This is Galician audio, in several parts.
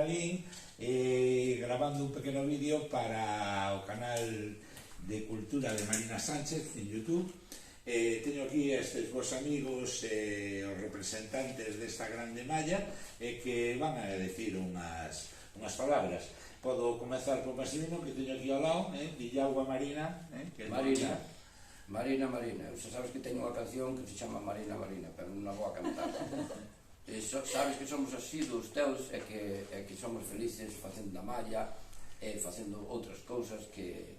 Lalín, grabando un pequeno vídeo para o canal de Cultura de Marina Sánchez en YouTube. Teño aquí estes vos amigos, os representantes desta grande malla, que van a decir unhas palabras. Podo comezar por Maximino, que teño aquí ao lado, Villagua Marina, que Marina, xa sabes que teño unha canción que se chama Marina, pero non a vou a cantar. Sabes que somos así dos teus e que somos felices facendo a malla e facendo outras cousas que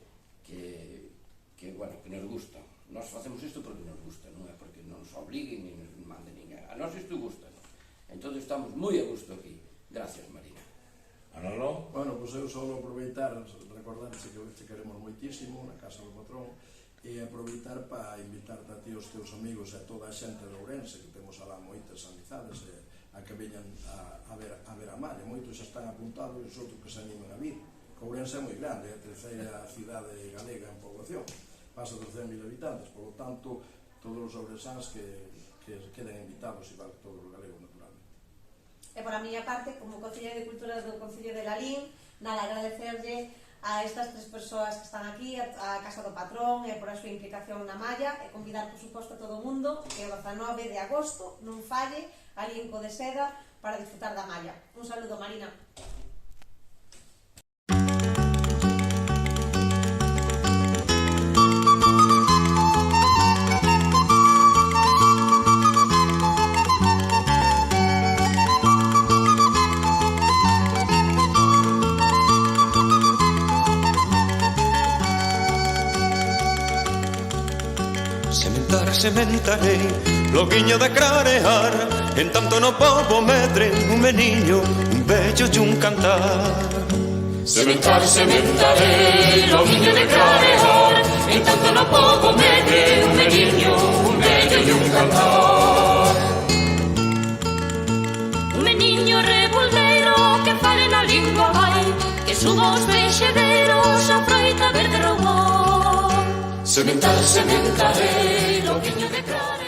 nos gustan. Nós facemos isto porque nos gusta, non é porque non nos obliguen ni nos manden ninguén. A nós isto gusta, non? Entón estamos moi a gusto aquí. Gracias, Marina. Manolo? Bueno, pois eu só aproveitar, recordarse que te queremos moitísimo na casa do patrón, e aproveitar para invitarte a ti os teus amigos e toda a xente de Ourense, que temos alá moitas amizades, a que veñan a ver a malla. Moitos xa están apuntados e os outros que se animen a vir. Ourense é moi grande, é a terceira cidade galega en poboación, pasa dos 100.000 habitantes, polo tanto, todos os ourensáns que queden invitados, igual que todos os galegos, naturalmente. E por a miña parte, como Concelleira de Cultura do Concello de Lalín, nada, agradecerlle a estas tres persoas que están aquí, a Casa do Patrón, e por a súa implicación na malla, e convidar, por suposto, a todo o mundo que o 19 de agosto non falle a Limpo de Seda para disfrutar da malla. Un saludo, Marina. Sementarei, loguiño de clarear, en tanto no pobo medre un meniño, un bello e un cantar. Sementarei, loguiño de clarear, en tanto no pobo medre un meniño, un bello e un cantar. Un meniño reboldeiro que fale na lingua vai, que suba os peixedeiros a froita verde roubou. Sementarei, loguiño de clarear.